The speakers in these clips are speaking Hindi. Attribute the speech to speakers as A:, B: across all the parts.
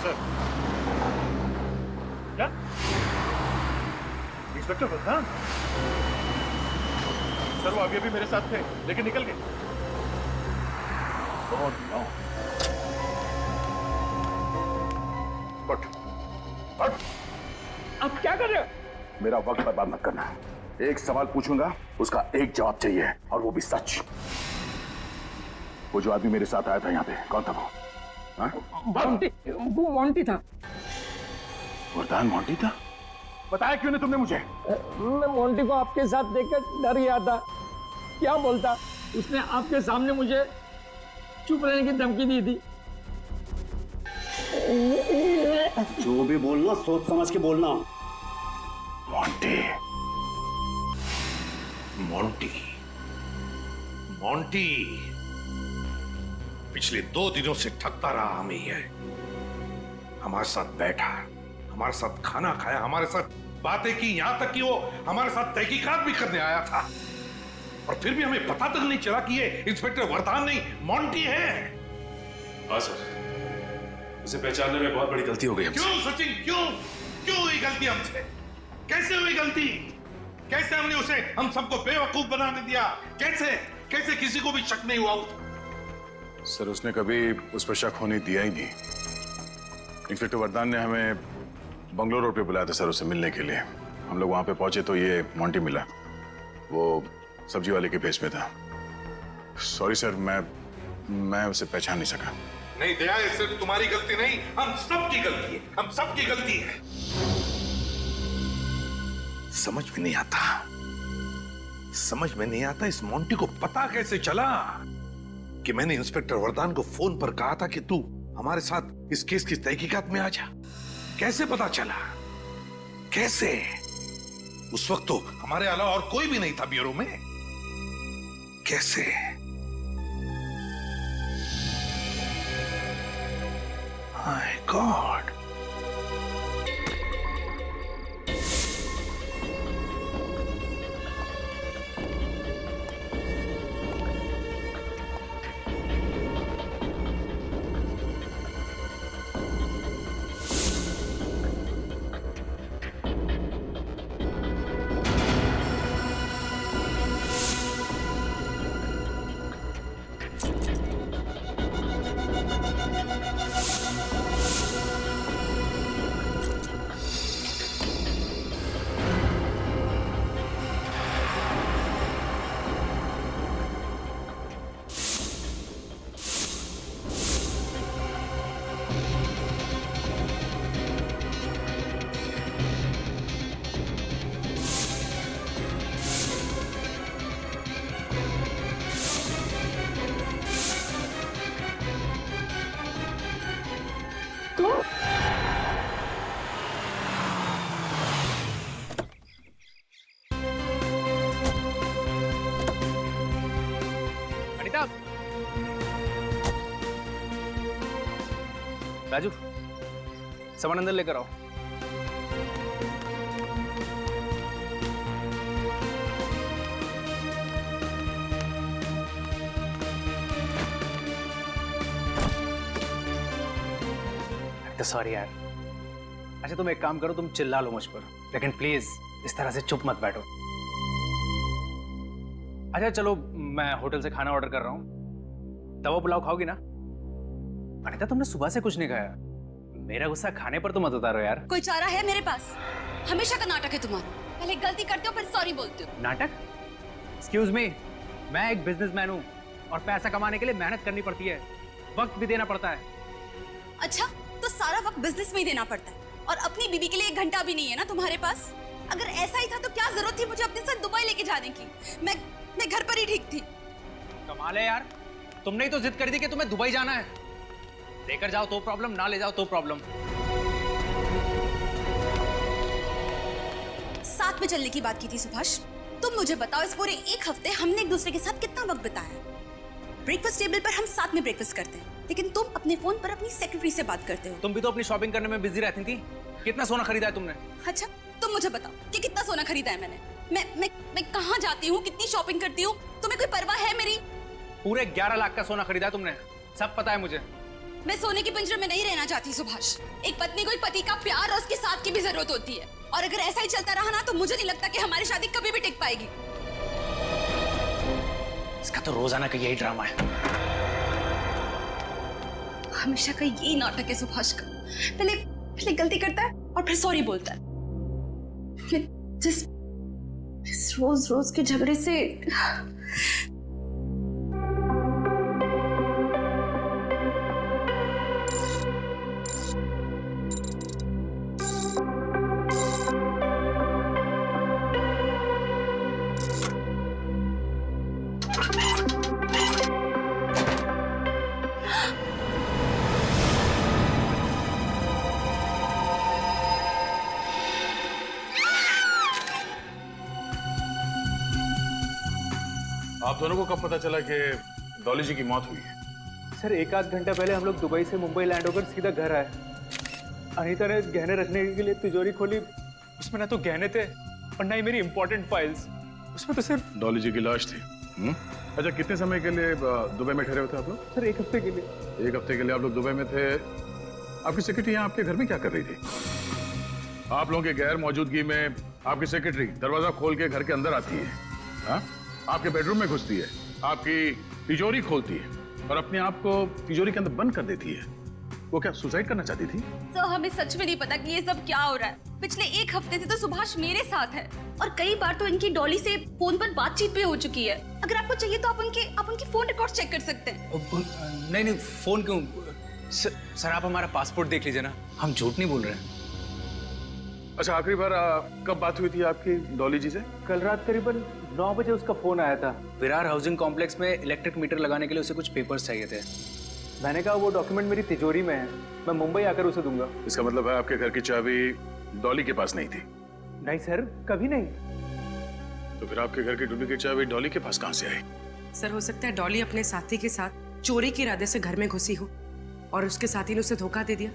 A: सर। क्या इंस्पेक्टर वर्धन? सर वो अभी अभी मेरे साथ थे लेकिन निकल गए। Oh, no. हट।
B: आप क्या कर रहे हो?
C: मेरा वक्त बर्बाद मत करना। एक सवाल पूछूंगा, उसका एक जवाब चाहिए और वो भी सच। वो जो आदमी मेरे साथ आया था यहाँ पे, कौन था वो? हाँ?
B: वो मोंटी था।
C: वरदान मोंटी था? बताया क्यों नहीं तुमने मुझे?
B: मैं मोंटी को आपके साथ देखकर डर गया था। क्या बोलता? उसने आपके सामने मुझे चुप रहने की धमकी दी थी।
D: जो भी बोलना सोच समझ के बोलना।
C: मोंटी।
E: मोंटी, मोंटी पिछले 2 दिनों से ठगता रहा हमें। ये हमारे साथ बैठा, हमारे साथ खाना खाया, हमारे साथ बातें की, यहां तक कि वो हमारे साथ तहकीकात भी करने आया था। और फिर भी हमें पता तक नहीं चला कि ये इंस्पेक्टर वरदान नहीं मोंटी है।
A: हाँ सर, उसे पहचानने में बहुत बड़ी गलती हो गई हमसे।
E: क्यों सचिन, क्यों हुई गलती हमसे? कैसे हुई गलती? कैसे हमने उसे हम सबको बेवकूफ बनाने दिया? कैसे किसी को भी शक नहीं हुआ?
C: सर उसने कभी उस पर शक होने दिया ही नहीं। इंस्पेक्टर वरदान ने हमें बंगलोर रोड पे बुलाया था सर, उससे मिलने के लिए। हम लोग वहां पे पहुंचे तो ये मोंटी मिला। वो सब्जी वाले के भेष में था। सॉरी सर, मैं उसे पहचान नहीं सका।
E: नहीं दया, ये सिर्फ तुम्हारी गलती नहीं, हम सबकी गलती है। हम सबकी गलती है। समझ में नहीं आता इस मोंटी को पता कैसे चला कि मैंने इंस्पेक्टर वरदान को फोन पर कहा था कि तू हमारे साथ इस केस की तहकीकात में आ जा। कैसे पता चला? कैसे? उस वक्त तो हमारे अलावा और कोई भी नहीं था ब्यूरो में। कैसे? My God.
F: राजू, सामान अंदर लेकर आओ। तो सॉरी यार। अच्छा तुम एक काम करो, तुम चिल्ला लो मुझ पर, लेकिन प्लीज इस तरह से चुप मत बैठो। अच्छा चलो, मैं होटल से खाना ऑर्डर कर रहा हूँ। तवा पुलाव खाओगी ना? अनिता तुमने सुबह से कुछ नहीं खाया। मेरा गुस्सा खाने पर तो मत उतारो यार।
G: कोई चारा है मेरे पास? हमेशा का नाटक है तुम्हारा। पहले गलती करते हो फिर सॉरी बोलते हो।
F: नाटक? एक्सक्यूज मी, मैं एक बिजनेसमैन हूँ और पैसा कमाने के लिए मेहनत करनी पड़ती है, वक्त भी देना पड़ता है।
G: अच्छा, तो सारा वक्त बिजनेस में ही देना पड़ता है और अपनी बीवी के लिए 1 घंटा भी नहीं है ना तुम्हारे पास? अगर ऐसा ही था तो क्या जरूरत थी मुझे अपने साथ दुबई लेके जाने की? मैं घर पर ही ठीक थी।
F: कमाल है यार, तुमने ही तो जिद कर दी कि तुम्हें दुबई जाना है। लेकर जाओ तो प्रॉब्लम, ना ले जाओ तो प्रॉब्लम।
G: साथ में चलने की बात की थी सुभाष। तुम मुझे बताओ, इस पूरे 1 हफ्ते हमने एक दूसरे के साथ कितना वक्त बिताया? ब्रेकफास्ट टेबल पर हम साथ में ब्रेकफास्ट करते हैं, लेकिन तुम अपने फोन पर अपनी सेक्रेटरी से बात करते हो।
F: तुम भी तो अपनी शॉपिंग करने में बिजी रहती थी। कितना सोना खरीदा है तुमने?
G: अच्छा, तुम मुझे बताओ कि कितना सोना खरीदा है मैंने? मैं कहाँ जाती हूँ, कितनी शॉपिंग करती हूँ, तुम्हें कोई परवाह है मेरी?
F: पूरे 11 लाख का सोना खरीदा है तुमने, सब पता है मुझे।
G: मैं सोने के पिंजरे में नहीं रहना चाहती सुभाष। एक पत्नी को एक पति का प्यार और उसके साथ की भी जरूरत होती है, और अगर ऐसा ही चलता रहा ना तो मुझे नहीं लगता कि हमारी शादी कभी भी टिक पाएगी।
F: इसका तो रोजाना का यही ड्रामा है।
G: हमेशा का यही नाटक है सुभाष का। पहले गलती करता है और फिर सॉरी बोलता है। फिर जिस रोज रोज के झगड़े से
C: आप दोनों को कब पता चला कि डॉली जी की मौत हुई है?
F: सर 1-8 घंटा पहले हम लोग दुबई से मुंबई लैंड होकर सीधा घर आए। अनीता ने गहने रखने के लिए तिजोरी खोली, उसमें ना तो गहने थे और ना ही मेरी इंपॉर्टेंट फाइल्स, उसमें तो सिर्फ
C: डॉली जी की लाश थी। अच्छा, कितने समय के लिए दुबई में ठहरे हुए थे आप लोग?
F: सर 1 हफ्ते के लिए।
C: 1 हफ्ते के लिए आप लोग दुबई में थे। आपकी सेक्रेटरी यहाँ आपके घर में क्या कर रही थी? आप लोगों के गैर मौजूदगी में आपकी सेक्रेटरी दरवाजा खोल के घर के अंदर आती है, हाँ? आपके बेडरूम में घुसती है, आपकी तिजोरी खोलती है और अपने आप को तिजोरी के अंदर बंद कर देती है। वो क्या सुसाइड करना चाहती थी?
G: तो हमें सच में नहीं पता कि ये सब क्या हो रहा है। पिछले 1 हफ्ते से तो सुभाष मेरे साथ है और कई बार तो इनकी डॉली से फोन पर बातचीत भी हो चुकी है। अगर आपको चाहिए तो आप उनकी फोन रिकॉर्ड चेक कर सकते हैं।
F: नहीं फोन क्यों? सर आप हमारा पासपोर्ट देख लीजिए ना, हम झूठ नहीं बोल रहे हैं।
C: अच्छा, आखिरी बार कब बात हुई थी आपकी डॉली जी से?
F: कल रात करीबन 9 बजे उसका फोन आया था। विरार हाउसिंग कॉम्प्लेक्स में इलेक्ट्रिक मीटर लगाने के लिए उसे कुछ पेपर्स चाहिए थे। मैंने कहा वो डॉक्यूमेंट मेरी तिजोरी में है, मैं मुंबई आकर उसे दूंगा।
C: इसका मतलब है आपके घर की चाबी डॉली के पास नहीं थी?
F: नहीं सर, कभी नहीं।
C: तो फिर आपके घर की डुप्लीकेट चाबी डॉली के पास कहां से आई?
H: सर हो सकता है डॉली अपने साथी के साथ चोरी के इरादे से घर में घुसी हो और उसके साथी ने उसे धोखा दे दिया,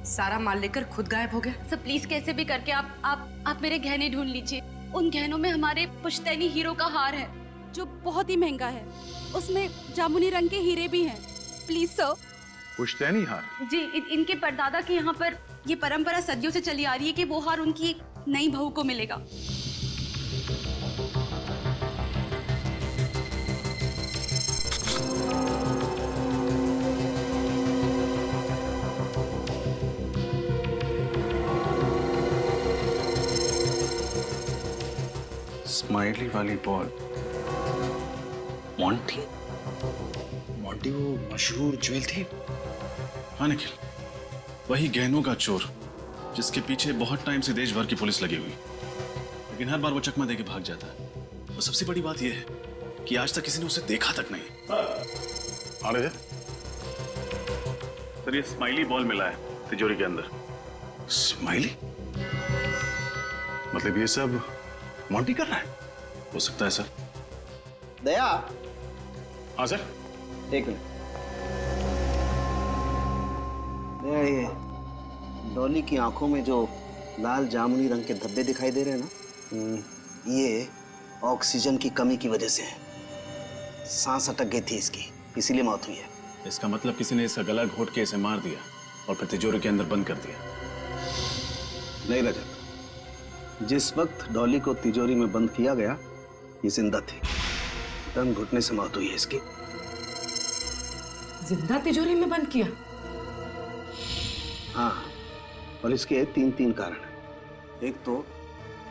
H: सारा माल लेकर खुद गायब हो गया।
G: सर प्लीज कैसे भी करके आप मेरे गहने ढूंढ लीजिए। उन गहनों में हमारे पुश्तैनी हीरो का हार है जो बहुत ही महंगा है, उसमें जामुनी रंग के हीरे भी हैं। Please sir.
C: पुश्तैनी हार?
G: जी, इनके परदादा के यहाँ पर ये परंपरा सदियों से चली आ रही है कि वो हार उनकी एक नई बहू को मिलेगा।
I: स्माइली वाली बॉल। मॉन्टी वो मशहूर ज्वेल थी। हाँ निखिल, वही गहनों का चोर जिसके पीछे बहुत टाइम से देश भर की पुलिस लगी हुई, लेकिन हर बार वो चकमा देके भाग जाता है। और सबसे बड़ी बात यह है कि आज तक किसी ने उसे देखा तक नहीं।
C: अरे
I: सर ये स्माइली बॉल मिला है तिजोरी के अंदर।
C: स्माइली? मतलब ये सब मॉन्टी कर रहा है?
I: हो सकता है सर।
D: दया,
C: हाँ सर।
D: एक मिनट। दया, ये डॉली की आंखों में जो लाल जामुनी रंग के धब्बे दिखाई दे रहे हैं ना, ये ऑक्सीजन की कमी की वजह से है। सांस अटक गई थी इसकी, इसीलिए मौत हुई है।
I: इसका मतलब किसी ने इसका गला घोट के इसे मार दिया और फिर तिजोरी के अंदर बंद कर दिया।
D: नहीं रजत, जिस वक्त डॉली को तिजोरी में बंद किया गया ये जिंदा थी। दम घुटने से मौत हुई है इसकी।
H: जिंदा तिजोरी में बंद किया?
D: हाँ, और इसके 3 कारण हैं। एक तो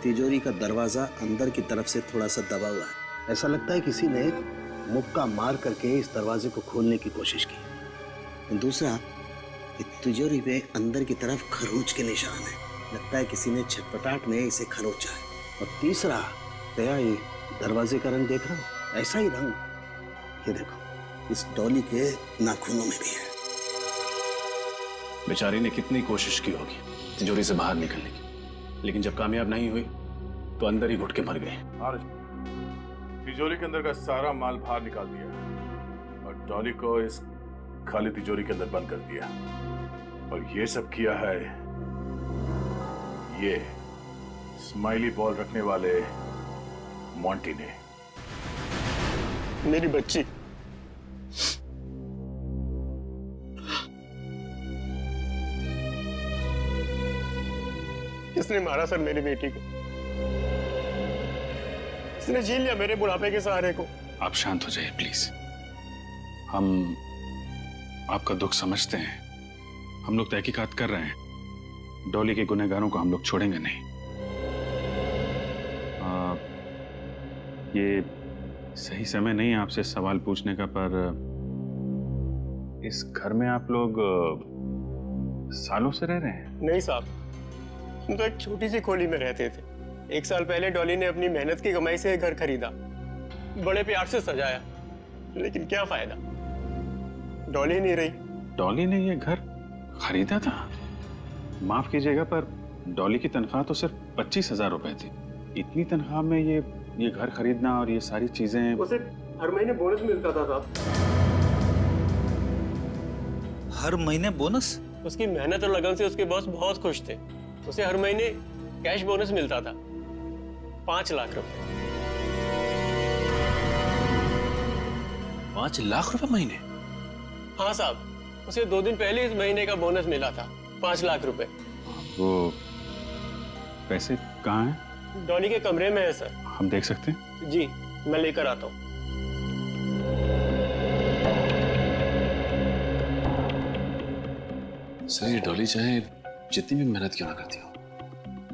D: तिजोरी का दरवाजा अंदर की तरफ से थोड़ा सा दबा हुआ है। ऐसा लगता है किसी ने मुक्का मार करके इस दरवाजे को खोलने की कोशिश की। दूसरा, तिजोरी पे अंदर की तरफ खरोंच के निशान है। लगता है किसी ने छटपटाहट में इसे खरोंचा है। और तीसरा, दया, ये दरवाजे का रंग देख रहा हो? ऐसा ही रंग ये देखो इस डॉली के नाखूनों में भी है।
I: बेचारी ने कितनी कोशिश की होगी तिजोरी से बाहर निकलने की, लेकिन जब कामयाब नहीं हुई तो अंदर ही घुट के मर गई।
C: तिजोरी के अंदर का सारा माल बाहर निकाल दिया और डॉली को इस खाली तिजोरी के अंदर बंद कर दिया। और ये सब किया है ये स्माइली बॉल रखने वाले मॉन्टी ने।
D: मेरी बच्ची,
J: इसने मारा सर मेरी बेटी को। इसने छीन लिया मेरे बुढ़ापे के सहारे को।
I: आप शांत हो जाइए प्लीज। हम आपका दुख समझते हैं। हम लोग तहकीकात कर रहे हैं। डॉली के गुनहगारों को हम लोग छोड़ेंगे नहीं। ये सही समय नहीं है आपसे सवाल पूछने का, पर इस घर में आप लोग सालों से रह रहे हैं?
J: नहीं साहब, हम तो एक छोटी सी खोली में रहते थे। 1 साल पहले डॉली ने अपनी मेहनत की कमाई से घर खरीदा, बड़े प्यार से सजाया, लेकिन क्या फायदा, डॉली नहीं रही।
I: डॉली ने ये घर खरीदा था? माफ कीजिएगा, पर डॉली की तनख्वाह तो सिर्फ 25,000 रुपए थी। इतनी तनख्वाह में ये घर खरीदना और ये सारी चीजें।
J: उसे हर महीने बोनस मिलता था साहब।
K: हर महीने बोनस?
J: उसकी मेहनत और लगन से उसके बॉस बहुत खुश थे। उसे हर महीने कैश बोनस मिलता था, 5 लाख रुपए।
A: 5 लाख रुपए महीने?
J: हाँ साहब, उसे 2 दिन पहले इस महीने का बोनस मिला था, 5 लाख रुपए।
I: वो पैसे कहाँ हैं?
J: डॉली के कमरे में है सर।
I: हम देख सकते हैं?
J: जी, मैं लेकर आता हूँ।
A: सर ये डॉली चाहे जितनी भी मेहनत क्यों ना करती हो,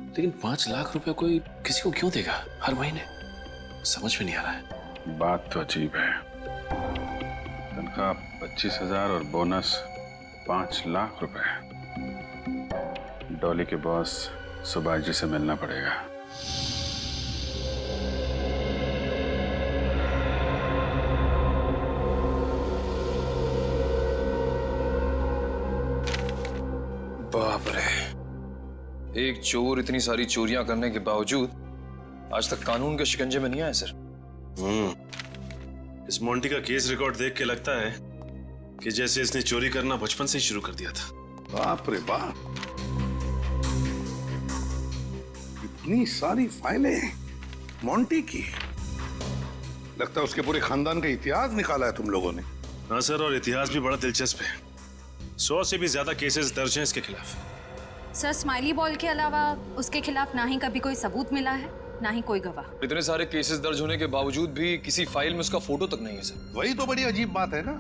A: लेकिन 5 लाख रुपए कोई किसी को क्यों देगा हर महीने? समझ में नहीं आ रहा है।
I: बात तो अजीब है। तनख्वाह 25,000 और बोनस 5 लाख रुपए। डॉली के बॉस सुभाष जी से मिलना पड़ेगा।
L: बाप रे, एक चोर इतनी सारी चोरियां करने के बावजूद आज तक कानून के शिकंजे में नहीं आया सर।
A: इस मोंटी का केस रिकॉर्ड देख के लगता है कि जैसे इसने चोरी करना बचपन से ही शुरू कर दिया था।
E: बाप रे बाप, इतनी सारी फाइलें मोंटी की। लगता है उसके पूरे खानदान का इतिहास निकाला है तुम लोगों ने।
A: हाँ सर, और इतिहास भी बड़ा दिलचस्प है। 100 से भी ज्यादा केसेस दर्ज हैं इसके खिलाफ।
G: सर, स्माइली बॉल के अलावा उसके खिलाफ ना ही कभी कोई सबूत मिला है, ना ही कोई गवाह।
L: इतने सारे केसेस दर्ज होने के बावजूद भी किसी फाइल में उसका फोटो तक नहीं है सर।
E: वही तो बड़ी अजीब बात है ना,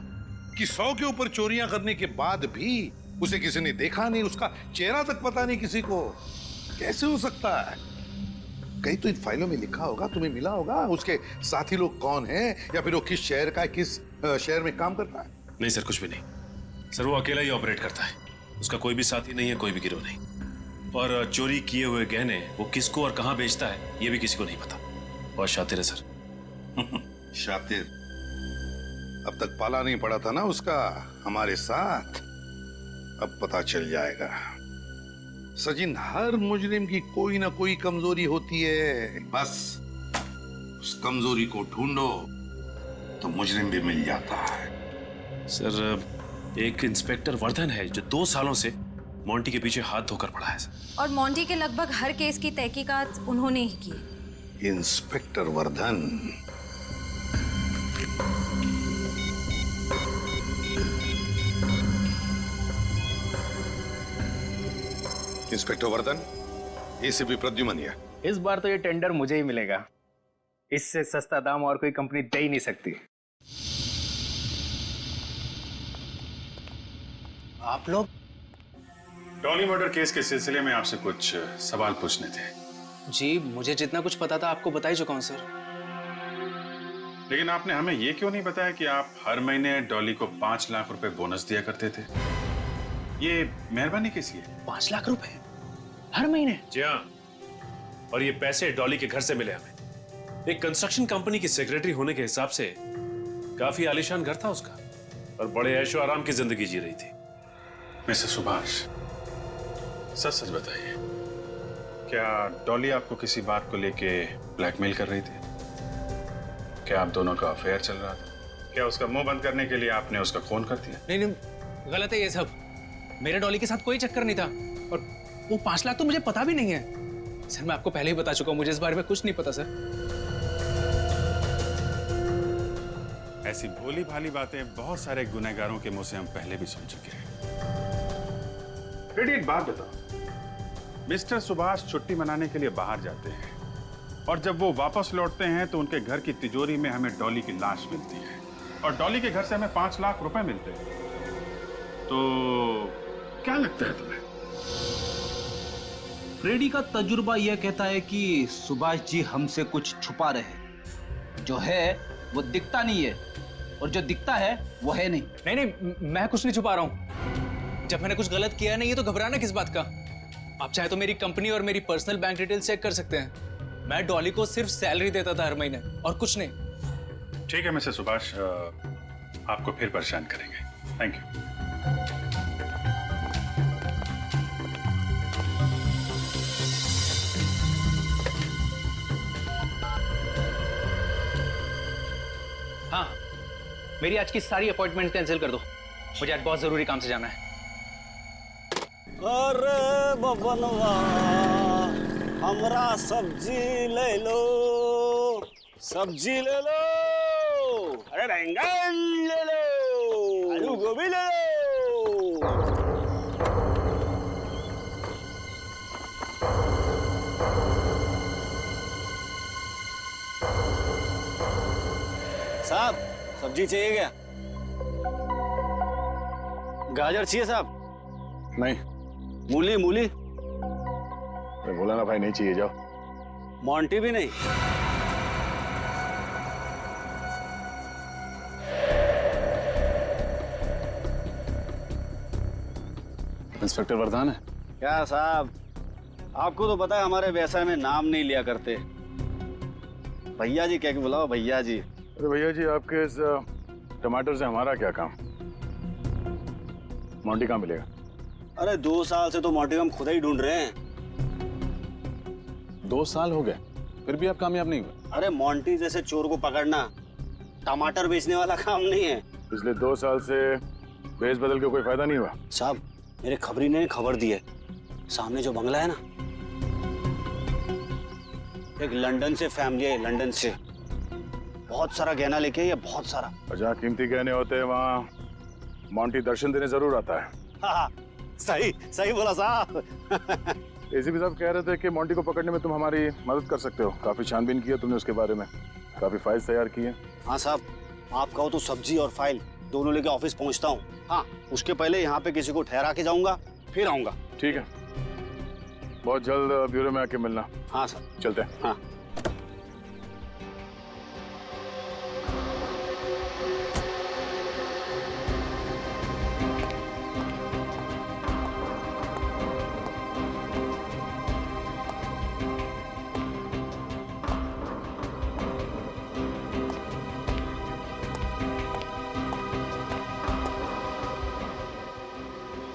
E: कि 100 के ऊपर चोरियां करने के बाद भी उसे किसी ने देखा नहीं, उसका चेहरा तक पता नहीं किसी को। कैसे हो सकता है? कहीं तो इन फाइलों में लिखा होगा, तुम्हें मिला होगा उसके साथी लोग कौन हैं, या फिर वो किस शहर का है, किस शहर में काम करता है।
A: नहीं सर, कुछ भी नहीं सर, वो अकेला ही ऑपरेट करता है। उसका कोई भी साथी नहीं है, कोई भी गिरोह नहीं। और चोरी किए हुए गहने वो किसको और कहां बेचता है ये भी किसी को नहीं पता। बहुत शातिर है सर।
E: शातिर? अब तक पाला नहीं पड़ा था ना उसका हमारे साथ, अब पता चल जाएगा। सचिन, हर मुजरिम की कोई ना कोई कमजोरी होती है, बस उस कमजोरी को ढूंढो तो मुजरिम भी मिल जाता है।
A: सर, एक इंस्पेक्टर वर्धन है जो 2 सालों से मोंटी के पीछे हाथ धोकर पड़ा है सर।
G: और मोंटी के लगभग हर केस की तहकीकात उन्होंने ही की।
E: Inspector Vardhan? Inspector Vardhan, ACP Pradyuman.
F: इस बार तो ये टेंडर मुझे ही मिलेगा। इससे सस्ता दाम और कोई कंपनी दे ही नहीं सकती।
K: आप लोग?
I: डॉली मर्डर केस के सिलसिले में आपसे कुछ सवाल पूछने थे।
K: जी, मुझे जितना कुछ पता था आपको बता ही चुका हूं सर।
I: लेकिन आपने हमें ये क्यों नहीं बताया कि आप हर महीने डॉली को 5 लाख रुपए बोनस दिया करते थे? ये मेहरबानी किसी है?
K: 5 लाख रुपए हर महीने?
A: जी हाँ, और ये पैसे डॉली के घर से मिले हमें। एक कंस्ट्रक्शन कंपनी की सेक्रेटरी होने के हिसाब से काफी आलीशान घर था उसका, और बड़े ऐशो आराम की जिंदगी जी रही थी।
I: मिस्टर सुभाष, सच सच बताइए, क्या डॉली आपको किसी बात को लेके ब्लैकमेल कर रही थी? क्या आप दोनों का अफेयर चल रहा था? क्या उसका मुंह बंद करने के लिए आपने उसका खून कर दिया?
K: नहीं नहीं, गलत है ये सब। मेरे डॉली के साथ कोई चक्कर नहीं था, और वो 5 लाख तो मुझे पता भी नहीं है। सर, मैं आपको पहले ही बता चुका हूँ, मुझे इस बारे में कुछ नहीं पता सर।
I: ऐसी भोली भाली बातें बहुत सारे गुनहगारों के मुंह से हम पहले भी सुन चुके हैं। रेडी, एक बात बताओ,
M: मिस्टर सुभाष छुट्टी मनाने के लिए बाहर जाते हैं और जब वो वापस लौटते हैं तो उनके घर की तिजोरी में हमें डॉली की लाश मिलती है और डॉली के घर से हमें 5 लाख रुपए मिलते हैं। तो क्या लगता है तुम्हें?
N: फ्रेडी का तजुर्बा यह कहता है कि सुभाष जी हमसे कुछ छुपा रहे हैं। जो है वो दिखता नहीं है और जो दिखता है वो है नहीं।
K: नहीं, मैं कुछ नहीं छुपा रहा हूं। जब मैंने कुछ गलत किया नहीं है तो घबराना किस बात का? आप चाहे तो मेरी कंपनी और मेरी पर्सनल बैंक डिटेल चेक कर सकते हैं। मैं डॉली को सिर्फ सैलरी देता था हर महीने और कुछ नहीं।
M: ठीक है मिस्टर सुभाष, आपको फिर परेशान करेंगे। Thank you.
K: हाँ, मेरी आज की सारी अपॉइंटमेंट कैंसिल कर दो। मुझे आज बहुत जरूरी काम से जाना है।
N: अरे बबनवा हमरा सब्जी ले लो, सब्जी ले लो। अरे बैंगन ले लो, आलू गोभी ले लो। साहब सब्जी चाहिए क्या? गाजर चाहिए साहब?
C: नहीं।
N: मूली मूली?
C: मैं बोला ना भाई, नहीं चाहिए, जाओ।
N: मोंटी भी नहीं?
C: इंस्पेक्टर वरदान है
N: क्या साहब? आपको तो पता है हमारे व्यवसाय में नाम नहीं लिया करते। भैया जी कह के बुलाओ, भैया जी।
C: अरे भैया जी, आपके इस टमाटर से हमारा क्या काम? मोंटी कहाँ मिलेगा?
N: अरे 2 साल से तो मोंटी हम खुद ही ढूंढ रहे हैं।
C: 2 साल हो गए फिर भी आप कामयाब नहीं हुए?
N: अरे मोंटी जैसे चोर को पकड़ना टमाटर बेचने वाला काम नहीं है।
C: पिछले 2 साल से बेच बदल के कोई फायदा नहीं हुआ?
N: साहब मेरे खबरी ने खबर दी है, सामने जो बंगला है ना, एक लंदन से फैमिली है, लंदन से बहुत सारा गहना लेके आई है, बहुत सारा।
C: और जहाँ कीमती गहने होते हैं वहाँ मोंटी दर्शन देने जरूर आता है।
N: हाँ, सही सही बोला साहब।
C: एसीपी साहब कह रहे थे कि मोंटी को पकड़ने में तुम हमारी मदद कर सकते हो। काफी छानबीन की है तुमने उसके बारे में, काफी फाइल्स तैयार की है।
N: हाँ साहब, आप कहो तो सब्जी और फाइल दोनों लेके ऑफिस पहुंचता हूँ। हाँ, उसके पहले यहाँ पे किसी को ठहरा के जाऊंगा, फिर आऊंगा।
C: ठीक है, बहुत जल्द ब्यूरो में आके मिलना।
N: हाँ सर,
C: चलते हैं।
N: हाँ।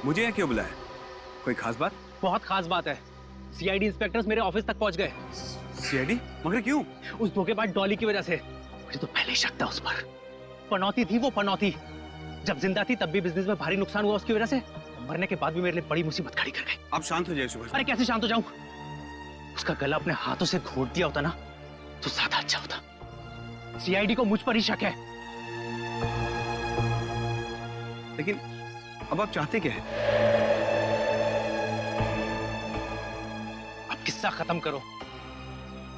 O: मुझे यहाँ क्यों बुलाया? कोई खास बात?
K: बहुत खास बात है। सीआईडी इंस्पेक्टर्स मेरे ऑफिस तक पहुंच गए।
O: सीआईडी? मगर क्यों?
K: उस धोखेबाज डॉली की वजह से। मुझे तो पहले ही शक था उस पर। पनौती थी वो, पनौती। जब जिंदा थी तब भी बिजनेस में भारी नुकसान हुआ उसकी वजह से। मरने के बाद भी मेरे लिए बड़ी मुसीबत खड़ी कर गई।
O: आप शांत हो जाइए सुभाष।
K: अरे कैसे शांत हो जाऊं? उसका गला अपने हाथों से घोट दिया होता ना तो ज्यादा अच्छा होता। सीआईडी को मुझ पर ही शक है।
O: लेकिन अब आप चाहते क्या है?
K: अब किस्सा खत्म करो,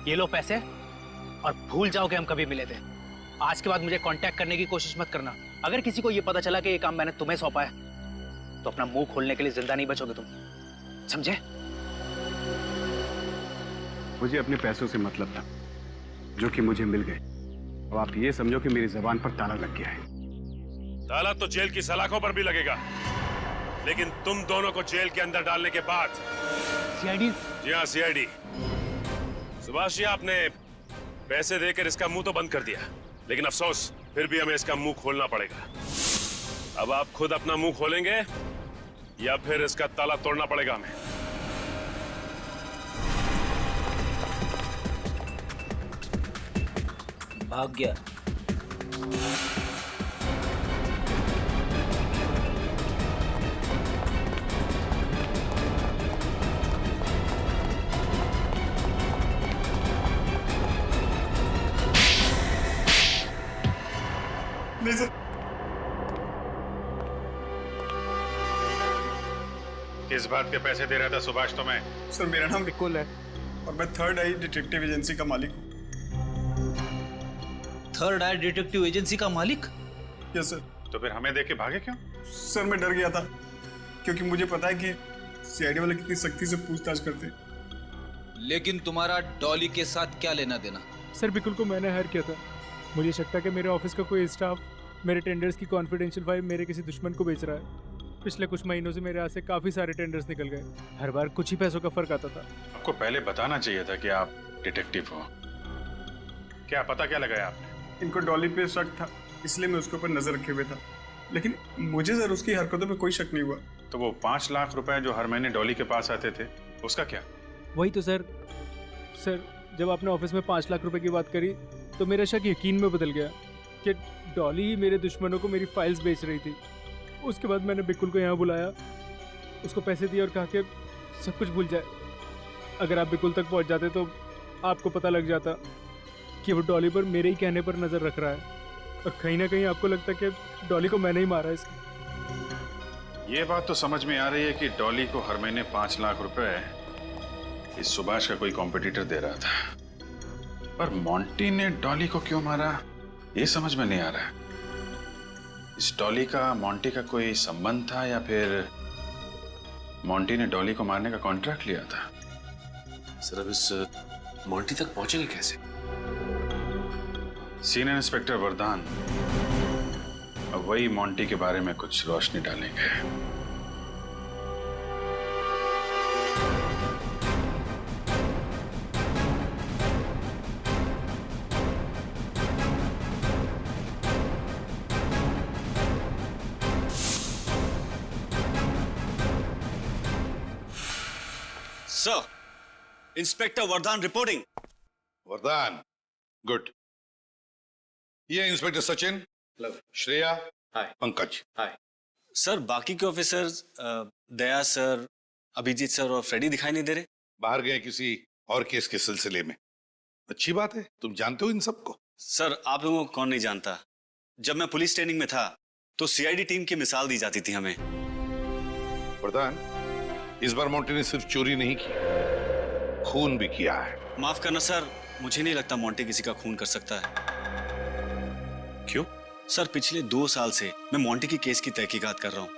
K: ये लो पैसे और भूल जाओ कि हम कभी मिले थे। आज के बाद मुझे कांटेक्ट करने की कोशिश मत करना। अगर किसी को ये पता चला कि ये काम मैंने तुम्हें सौंपा है तो अपना मुंह खोलने के लिए जिंदा नहीं बचोगे तुम, समझे?
O: मुझे अपने पैसों से मतलब था जो कि मुझे मिल गए। अब आप ये समझो कि मेरी जबान पर ताला लग गया है।
A: ताला तो जेल की सलाखों पर भी लगेगा, लेकिन तुम दोनों को जेल के अंदर डालने के बाद।
K: सीआईडी?
A: जी हाँ, सीआईडी। सुभाष जी, आपने पैसे देकर इसका मुंह तो बंद कर दिया, लेकिन अफसोस फिर भी हमें इसका मुंह खोलना पड़ेगा। अब आप खुद अपना मुंह खोलेंगे या फिर इसका ताला तोड़ना पड़ेगा हमें?
N: भाग गया।
M: किस बात के पैसे दे रहा था सुभाष तुम्हें?
O: सर मेरा नाम विकुल है और मैं थर्ड आई डिटेक्टिव एजेंसी का मालिक हूँ।
N: थर्ड आई डिटेक्टिव एजेंसी का मालिक?
O: Yes sir.
M: तो फिर हमें देख के भागे क्यों?
O: सर मैं डर गया था क्योंकि मुझे पता है कि सीआईडी वाले कितनी सख्ती से पूछताछ करते हैं।
N: लेकिन तुम्हारा डॉली के साथ क्या लेना देना?
F: सर बिल्कुल को मैंने हायर किया था। मुझे शक था कि मेरे ऑफिस का कोई स्टाफ मेरे टेंडर्स की कॉन्फिडेंशियल फाइल मेरे किसी दुश्मन को बेच रहा है। पिछले कुछ महीनों से मेरे हाथ से काफी सारे टेंडर्स निकल गए। हर बार कुछ ही पैसों का फर्क आता था।
M: आपको पहले बताना चाहिए था कि आप डिटेक्टिव हो। क्या पता क्या लगाया आपने?
O: इनको डॉली पे शक था इसलिए मैं उसके ऊपर नजर रखे हुए था, लेकिन मुझे सर उसकी हरकतों पे कोई शक नहीं हुआ।
M: तो वो 5 लाख रुपए जो हर महीने डॉली के पास आते थे, उसका क्या?
F: वही तो सर जब आपने ऑफिस में 5 लाख रुपए की बात करी तो मेरा शक यकीन में बदल गया कि डॉली ही मेरे दुश्मनों को मेरी फाइल्स बेच रही थी। उसके बाद मैंने बिकुल को यहाँ बुलाया, उसको पैसे दिए और कहा कि सब कुछ भूल जाए। अगर आप बिकुल तक पहुँच जाते तो आपको पता लग जाता कि वो डॉली पर मेरे ही कहने पर नज़र रख रहा है और कहीं ना कहीं आपको लगता कि डॉली को मैंने ही मारा है। इसकी
M: ये बात तो समझ में आ रही है कि डॉली को हर महीने 5 लाख रुपए इस सुभाष का कोई कॉम्पिटिटर दे रहा था, पर मोंटी ने डॉली को क्यों मारा ये समझ में नहीं आ रहा है। इस डॉली का मोंटी का कोई संबंध था या फिर मोंटी ने डॉली को मारने का कॉन्ट्रैक्ट लिया था?
I: सर अब इस मोंटी तक पहुंचेंगे कैसे?
M: सीनियर इंस्पेक्टर वरदान अब वही मोंटी के बारे में कुछ रोशनी डालेंगे।
I: सर, इंस्पेक्टर वरदान रिपोर्टिंग।
E: वरदान, गुड। ये इंस्पेक्टर सचिन, श्रेया, पंकज।
I: सर बाकी के ऑफिसर्स दया सर, अभिजीत सर और फ्रेडी दिखाई नहीं दे रहे।
E: बाहर गए किसी और केस के सिलसिले में। अच्छी बात है, तुम जानते हो इन सबको?
I: सर आप लोगों को कौन नहीं जानता। जब मैं पुलिस ट्रेनिंग में था तो सीआईडी टीम की मिसाल दी जाती थी हमें।
E: वरदान, इस बार मोंटी ने सिर्फ चोरी नहीं की, खून भी किया है।
I: माफ करना सर, मुझे नहीं लगता मोंटी किसी का खून कर सकता है।
M: क्यों?
I: सर पिछले 2 साल से मैं मोंटी की केस की तहकीकात कर रहा हूँ।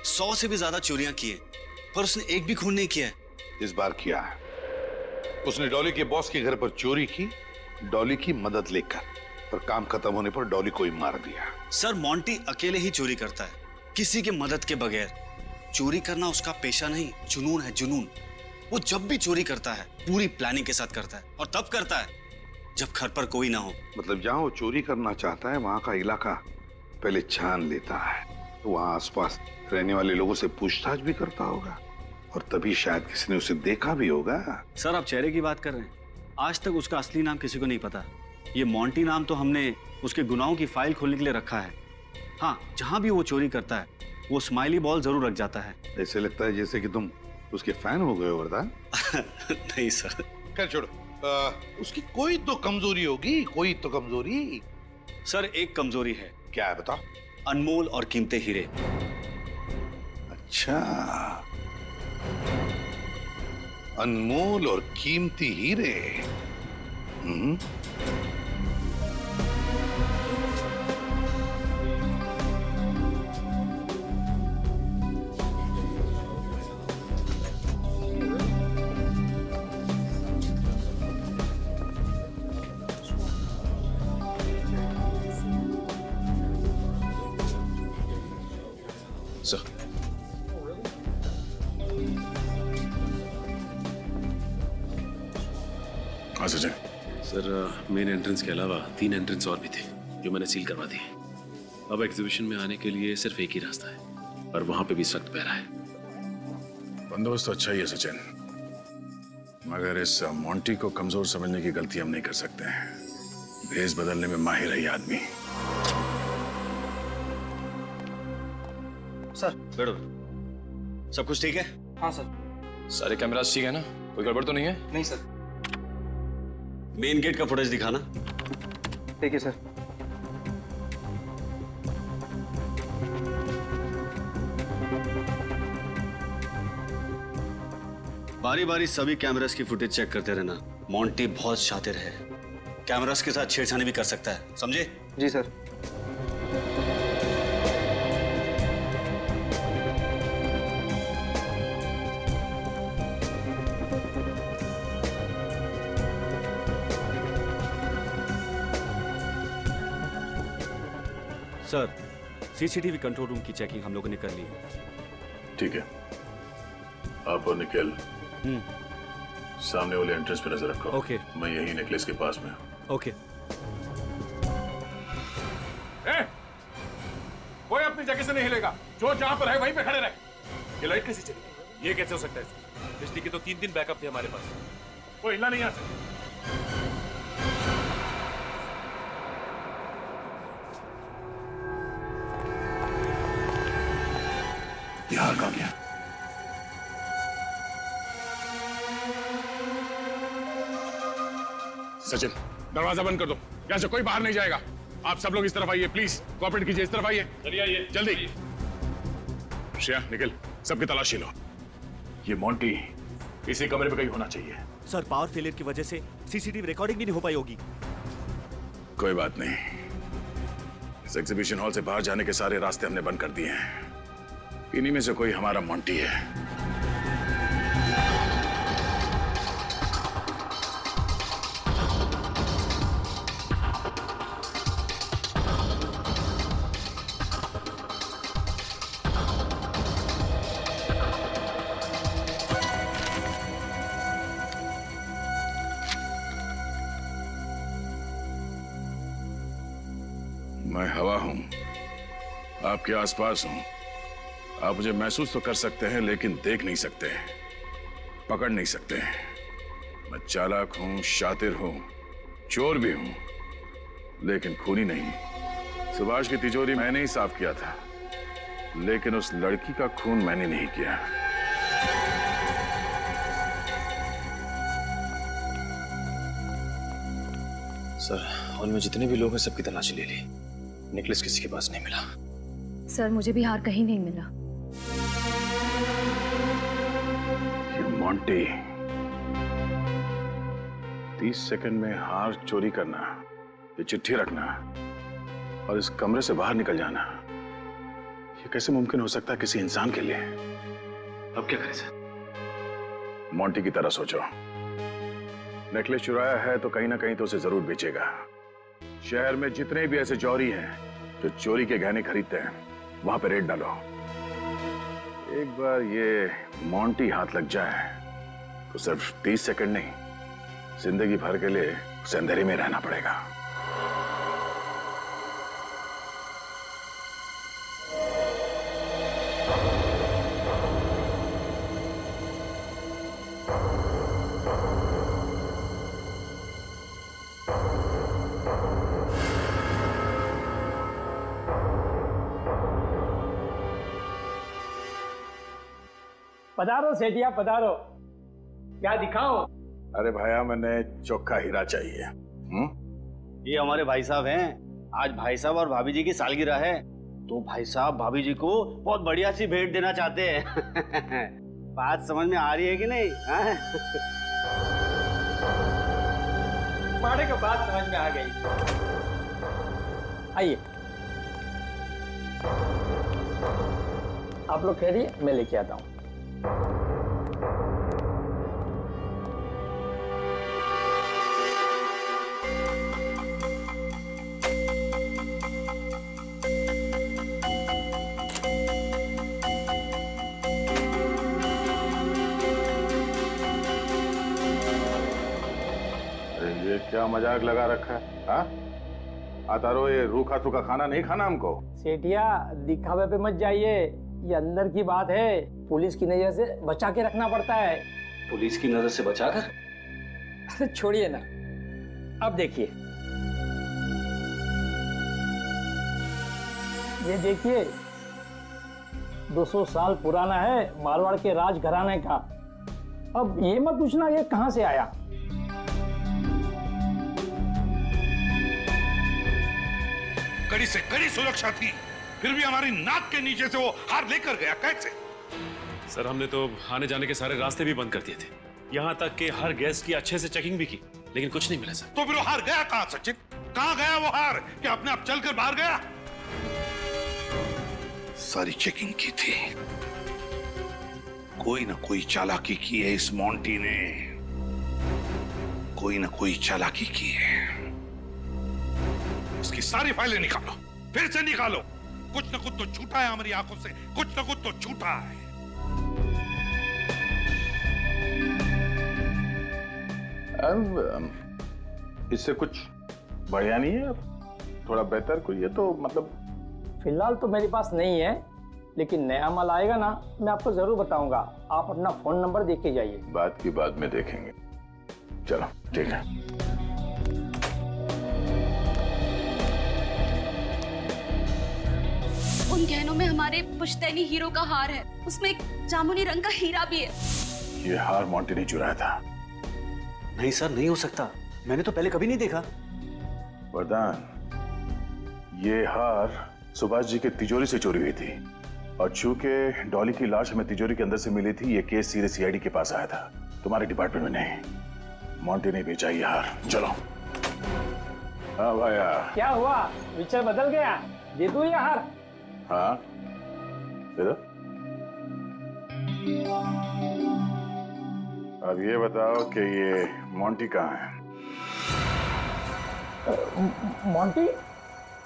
I: 100 से भी ज्यादा चोरियां की है, पर उसने एक भी खून नहीं किया है।
E: इस बार किया है। उसने डॉली के बॉस के घर पर चोरी की, डॉली की मदद लेकर, और काम खत्म होने पर डॉली को ही मार दिया।
I: सर मोंटी अकेले ही चोरी करता है, किसी के मदद के बगैर। चोरी करना उसका पेशा नहीं, जुनून है, जुनून। वो जब भी चोरी करता है पूरी प्लानिंग के साथ करता है, और तब करता है जब घर पर कोई ना हो।
E: मतलब जहां वो चोरी करना चाहता है वहां का इलाका पहले छान लेता है, तो वहां आसपास रहने वाले लोगों से पूछताछ भी करता होगा, और तभी शायद किसी ने उसे देखा भी होगा।
I: सर आप चेहरे की बात कर रहे हैं, आज तक उसका असली नाम किसी को नहीं पता। ये मोंटी नाम तो हमने उसके गुनाहों की फाइल खोलने के लिए रखा है। हाँ, जहां भी वो चोरी करता है वो स्माइली बॉल जरूर रख जाता है।
E: ऐसे लगता है जैसे कि तुम उसके फैन हो गए हो वरदान।
I: नहीं सर।
E: खैर छोड़ो, उसकी कोई तो कमजोरी होगी, कोई तो कमजोरी।
I: सर एक कमजोरी है।
E: क्या है बताओ?
I: अनमोल और कीमती हीरे।
E: अच्छा, अनमोल और कीमती हीरे।
I: सर
C: हाँ सचिन।
P: सर मेन एंट्रेंस के अलावा 3 एंट्रेंस और भी थे जो मैंने सील करवा दिए। अब एग्जीबिशन में आने के लिए सिर्फ एक ही रास्ता है, और वहां पे भी सख्त पहरा है।
C: बंदोबस्त तो अच्छा ही है सचिन, मगर इस मोंटी को कमजोर समझने की गलती हम नहीं कर सकते हैं। भेष बदलने में माहिर है ये आदमी।
L: सर बैठो। सब कुछ ठीक है?
F: हाँ सर।
L: सारे कैमरास ठीक है ना? कोई गड़बड़ तो नहीं है?
F: नहीं सर।
I: मेन गेट का फुटेज दिखाना।
F: ठीक है सर।
I: बारी बारी सभी कैमरास की फुटेज चेक करते रहना। मोंटी बहुत शातिर है, कैमरास के साथ छेड़छाड़ी भी कर सकता है, समझे?
J: जी sir.
O: Sir, CCTV control room की चेकिंग हम लोगों ने कर ली है।
C: ठीक है, आप और निखिल सामने वाले एंट्रेंस पे नजर रखो।
O: ओके।
C: मैं यही नेकलेस के पास में।
O: ओके।
M: कोई अपनी जगह से नहीं हिलेगा, जो जहां पर है वहीं पे खड़े रहे। ये लाइट कैसी चली?
A: ये कैसे हो सकता है सर? बिजली के तो 3 दिन बैकअप थे हमारे पास।
M: कोई हिलना नहीं आ सकता।
C: बिहार का गया।
M: सचिन, दरवाजा बंद कर दो, यहाँ से कोई बाहर नहीं जाएगा। आप सब लोग इस तरफ आइए, प्लीज कोऑपरेट कीजिए। इस तरफ आइए,
A: चलिए आइए
M: जल्दी। श्रेया, निखिल, सबकी तलाशी लो। ये मोंटी इसी कमरे में कहीं होना चाहिए।
O: सर, पावर फेलियर की वजह से सीसीटीवी रिकॉर्डिंग भी नहीं हो पाई होगी।
C: कोई बात नहीं, इस एग्जीबिशन हॉल से बाहर जाने के सारे रास्ते हमने बंद कर दिए हैं। इन्हीं में से कोई हमारा मोंटी है। मैं हवा हूं, आपके आसपास हूं। आप मुझे महसूस तो कर सकते हैं लेकिन देख नहीं सकते, पकड़ नहीं सकते। मैं चालाक हूं, शातिर हूं, चोर भी हूं, लेकिन खूनी नहीं। सुभाष की तिजोरी मैंने ही साफ किया था, लेकिन उस लड़की का खून मैंने नहीं किया।
L: सर, हॉल में जितने भी लोग हैं सबकी तलाशी ले ली, नेकलेस किसी के पास नहीं मिला।
G: सर, मुझे भी हार कहीं नहीं मिला।
C: मोंटी, 30 सेकंड में हार चोरी करना, ये चिट्ठी रखना और इस कमरे से बाहर निकल जाना, ये कैसे मुमकिन हो सकता है किसी इंसान के लिए?
L: अब क्या करें सर?
C: मोंटी की तरह सोचो। नेकलेस चुराया है तो कहीं ना कहीं तो उसे जरूर बेचेगा। शहर में जितने भी ऐसे चोरी हैं जो चोरी के गहने खरीदते हैं, वहां पे रेड डालो। एक बार ये मोंटी हाथ लग जाए तो सिर्फ 30 सेकंड नहीं, जिंदगी भर के लिए उसे अंधेरे में रहना पड़ेगा।
B: पधारो सेठिया, पधारो। क्या दिखाओ?
C: अरे भाया, मैंने चोखा हीरा चाहिए।
N: ये हमारे भाई साहब हैं। आज भाई साहब और भाभी जी की सालगिरह है, तो भाई साहब भाभी जी को बहुत बढ़िया सी भेंट देना चाहते हैं। बात समझ में आ रही है कि नहीं?
B: तुम्हारे को बात समझ में आ गई। आइए, आप लोग खैरिए, मैं लेके आता हूँ।
C: ये क्या मजाक लगा रखा है? हाँ, आता रहो, ये रूखा सूखा खाना नहीं खाना हमको।
B: सेठिया, दिखावे पे मत जाइए, ये अंदर की बात है। पुलिस की नजर से बचा के रखना पड़ता है।
N: पुलिस की नजर से बचाकर?
B: अरे छोड़िए ना, अब देखिए, ये देखिए, 200 साल पुराना है, मारवाड़ के राज घराने का। अब ये मत पूछना ये कहां से आया।
E: कड़ी से कड़ी सुरक्षा थी, फिर भी हमारी नाक के नीचे से वो हार लेकर गया। कैसे?
P: सर हमने तो आने जाने के सारे रास्ते भी बंद कर दिए थे, यहाँ तक कि हर गेस्ट की अच्छे से चेकिंग भी की, लेकिन कुछ नहीं मिला सर।
E: तो फिर वो हार गया कहाँ सचिन? कहाँ गया वो हार? क्या अपने आप चलकर बाहर गया? सारी चेकिंग की थी, कोई ना कोई चालाकी की है इस मोंटी ने, कोई ना कोई चालाकी की है। इसकी सारी फाइलें निकालो, फिर से निकालो। कुछ ना कुछ तो छूटा है हमारी आंखों से, कुछ ना कुछ तो छूटा है।
C: इससे कुछ बढ़िया नहीं है? थोड़ा बेहतर कोई है तो मतलब।
B: फिलहाल तो मेरे पास नहीं है, लेकिन नया माल आएगा ना, मैं आपको जरूर बताऊंगा। आप अपना फोन नंबर देख के जाइए।
C: बात की बाद में देखेंगे। चलो ठीक है।
G: उन गहनों में हमारे पुश्तैनी हीरो का हार है, उसमें एक जामुनी रंग का हीरा भी है।
C: ये हार मोंटी ने चुराया था।
N: नहीं सर, नहीं हो सकता, मैंने तो पहले कभी नहीं देखा।
C: वरदान, ये हार सुभाष जी के तिजोरी से चोरी हुई थी, और चूंकि डॉली की लाश हमें तिजोरी के अंदर से मिली थी, ये केस सीधे सीआईडी के पास आया था, तुम्हारे डिपार्टमेंट में नहीं। मोंटी ने बेचा ये हार। चलो। हाँ भाया,
B: क्या हुआ, विचार बदल गया? दे दूं ये हार?
C: हाँ दे दो। अब ये बताओ कि ये मोंटी कहाँ है?
B: मोंटी?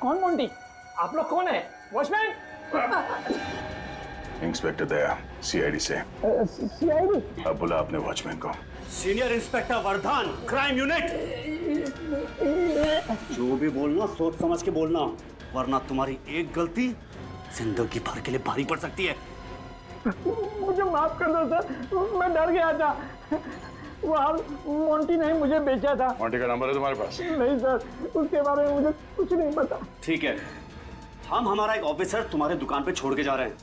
B: कौन मोंटी? आप लोग कौन है? वॉचमैन?
C: इंस्पेक्टर दया, सीआईडी से।
B: सीआईडी?
C: अब बुला अपने वॉचमैन को।
N: Senior inspector Vardhan, crime unit. जो भी बोलना सोच समझ के बोलना, वरना तुम्हारी एक गलती जिंदगी भर के लिए भारी पड़ सकती है।
B: मुझे माफ कर दो सर, मैं डर गया था। वो हार मोंटी ने मुझे बेचा था।
C: मोंटी का नंबर है तुम्हारे पास?
B: नहीं सर, उसके बारे में मुझे कुछ नहीं पता।
N: ठीक है, हम हमारा एक ऑफिसर तुम्हारे दुकान पे छोड़ के जा रहे हैं।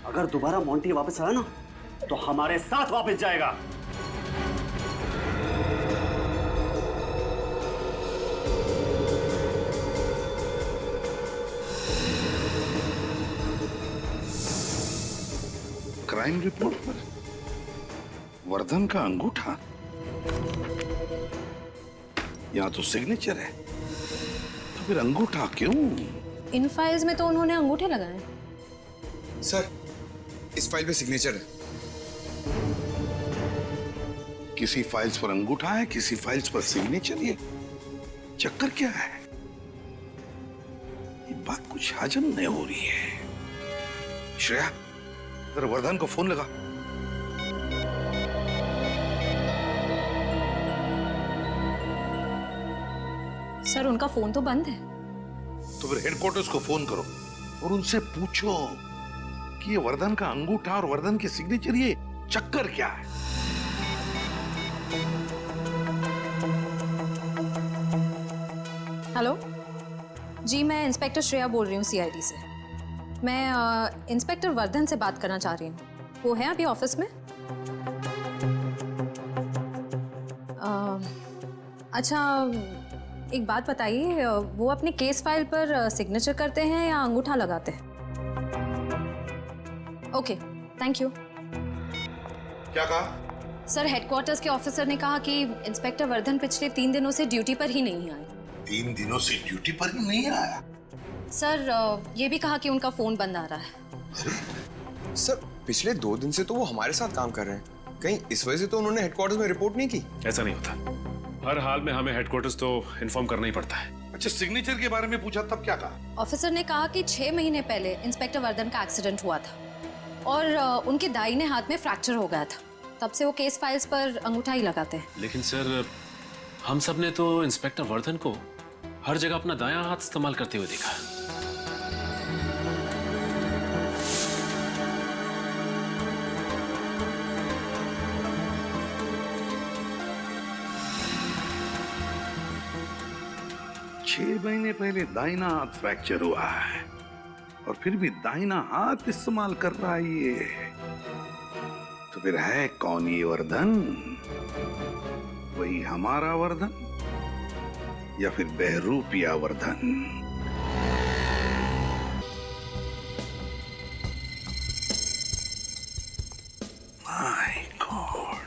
N: अगर दोबारा मोंटी वापस आया ना, तो हमारे साथ वापस जाएगा।
E: क्राइम रिपोर्ट पर वर्धन का अंगूठा, यहाँ तो सिग्नेचर है, तो फिर अंगूठा क्यों?
Q: इन फाइल्स में तो उन्होंने अंगूठे लगाए।
R: सर, इस फाइल पे सिग्नेचर है।
E: किसी फाइल्स पर अंगूठा है, किसी फाइल्स पर सिग्नेचर। ये चक्कर क्या है? ये बात कुछ हजम नहीं हो रही है। श्रेया, जरा वर्धन को फोन लगा।
Q: सर, उनका फोन तो बंद है।
E: तो फिर हेडक्वार्टर्स को फोन करो और उनसे पूछो कि ये वर्धन का अंगूठा और वर्धन की सिग्नेचर, ये चक्कर क्या है?
Q: हेलो जी, मैं इंस्पेक्टर श्रेया बोल रही हूँ सीआईडी से। मैं इंस्पेक्टर वर्धन से बात करना चाह रही हूँ। वो है अभी ऑफिस में? अच्छा, एक बात बताइए, वो अपने केस फाइल पर सिग्नेचर करते हैं या अंगूठा लगाते हैं? Okay, thank you.
E: क्या कहा?
Q: सर, हेडक्वार्टर्स के ऑफिसर ने कहा कि इंस्पेक्टर वर्धन पिछले 3 दिनों से ड्यूटी पर ही नहीं आए।
E: 3 दिनों से ड्यूटी पर ही नहीं आया?
Q: सर, ये भी कहा कि उनका फोन बंद आ रहा है।
R: सर, पिछले 2 दिन से तो वो हमारे साथ काम कर रहे हैं, कहीं इस वजह से तो उन्होंने हेडक्वार्टर्स में रिपोर्ट नहीं की?
P: ऐसा नहीं होता, हर हाल में हमें हेडक्वार्टर्स तो इन्फॉर्म करना ही पड़ता है।
E: अच्छा, सिग्नेचर के बारे में पूछा तब क्या कहा?
Q: ऑफिसर ने कहा कि 6 महीने पहले इंस्पेक्टर वर्धन का एक्सीडेंट हुआ था और उनके दाहिने हाथ में फ्रैक्चर हो गया था। तब से वो केस फाइल्स पर अंगूठा ही लगाते हैं।
P: लेकिन सर, हम सब ने तो इंस्पेक्टर वर्धन को हर जगह अपना दायां हाथ इस्तेमाल करते हुए देखा।
E: छह महीने पहले दाहिना हाथ फ्रैक्चर हुआ है और फिर भी दाहिना हाथ इस्तेमाल कर रहा है ये। तो फिर है कौन ये वर्धन? वही हमारा वर्धन या फिर बहरूपिया वर्धन? My God.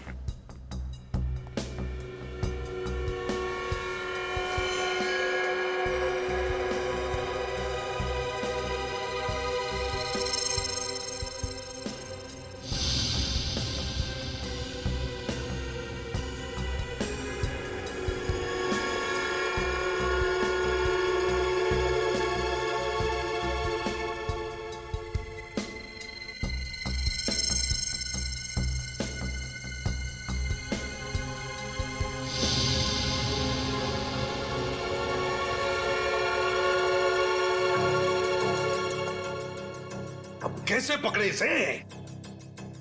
E: कैसे पकड़े इसे?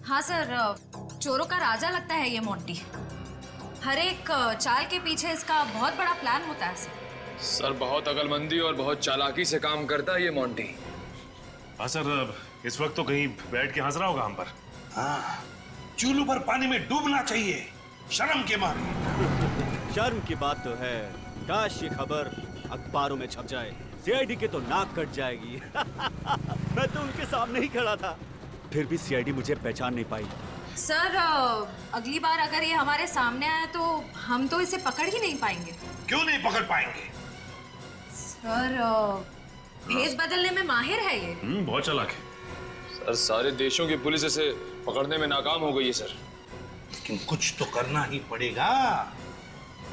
Q: हाँ सर, चोरों का राजा लगता है ये मोंटी। हर एक चाल के पीछे इसका बहुत बड़ा प्लान होता है
L: सर। बहुत अकलमंदी और बहुत चालाकी से काम करता है ये मोंटी।
A: हाँ सर, इस वक्त तो कहीं बैठ के हंस रहा होगा हम पर।
E: हाँ, चूल्हू पर पानी में डूबना चाहिए शर्म के मारे।
S: शर्म की बात तो है, काश ये खबर अखबारों में छप जाए, सीआईडी के तो नाक कट जाएगी। मैं तो उनके सामने ही खड़ा था, फिर भी सीआईडी मुझे पहचान नहीं पाई।
Q: सर, अगली बार अगर ये हमारे सामने आया तो हम तो इसे पकड़ ही नहीं पाएंगे।
E: क्यों नहीं पकड़ पाएंगे?
Q: सर, भेस बदलने में माहिर है ये।
A: बहुत चालाक है
L: सर। सारे देशों की पुलिस इसे पकड़ने में नाकाम हो गई है सर।
E: लेकिन कुछ तो करना ही पड़ेगा,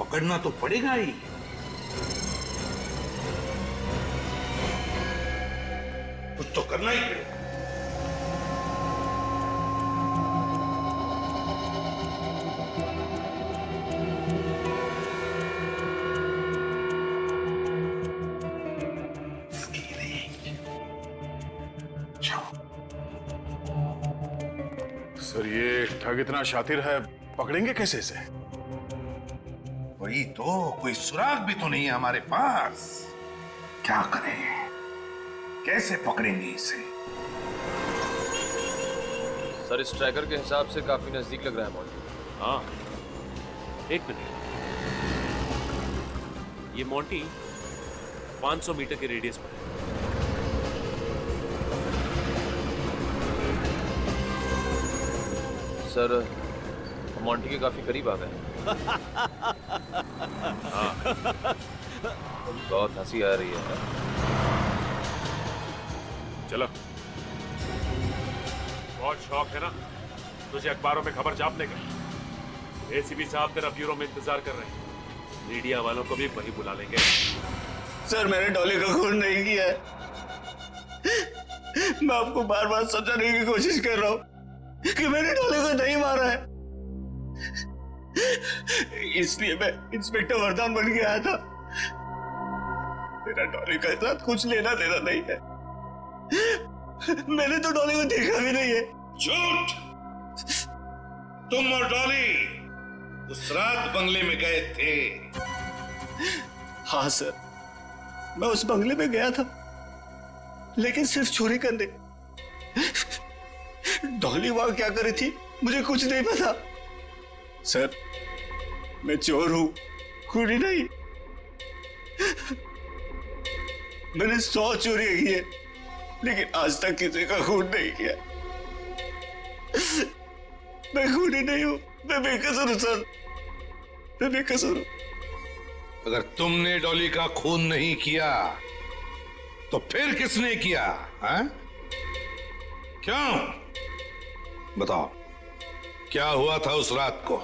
E: पकड़ना तो पड़ेगा ही। कुछ तो करना ही पड़ेगा।
C: सर, ये ठग इतना शातिर है, पकड़ेंगे कैसे इसे?
E: वही तो, कोई सुराग भी तो नहीं है हमारे पास। क्या करें, कैसे पकड़ेंगे इसे?
L: सर, इस ट्रैकर के हिसाब से काफी नजदीक लग रहा है मोंटी।
P: हाँ, एक मिनट। ये मोंटी 500 मीटर के रेडियस पर है।
L: सर, हम मोंटी के काफी करीब आ गए। हाँ, बहुत हंसी आ रही है।
A: चलो, बहुत शौक है ना तुझे अखबारों में खबर छापने का। एसीपी साहब तेरा ब्यूरो में इंतजार कर रहे हैं। मीडिया वालों को भी वही बुला लेंगे।
D: सर, मैंने डॉली का खून नहीं किया है। मैं आपको बार बार समझाने की कोशिश कर रहा हूँ कि मैंने डॉली को नहीं मारा है। इसलिए मैं इंस्पेक्टर वरदान बन के आया था। मेरा डॉली के साथ कुछ लेना देना नहीं है। मैंने तो डॉली को देखा भी नहीं है।
E: झूठ! तुम और डॉली उस रात बंगले में गए थे।
D: हाँ सर, मैं उस बंगले में गया था, लेकिन सिर्फ चोरी करने। डॉली वहां क्या करी थी मुझे कुछ नहीं पता। सर, मैं चोर हूं, खूनी नहीं। मैंने 100 चोरियां की है, लेकिन आज तक किसी का खून नहीं किया। मैं खूनी नहीं हूं, मैं बेकसूर हूं सर, मैं बेकसूर हूं।
E: अगर तुमने डॉली का खून नहीं किया तो फिर किसने किया? हाँ? क्यों? बताओ, क्या हुआ था उस रात को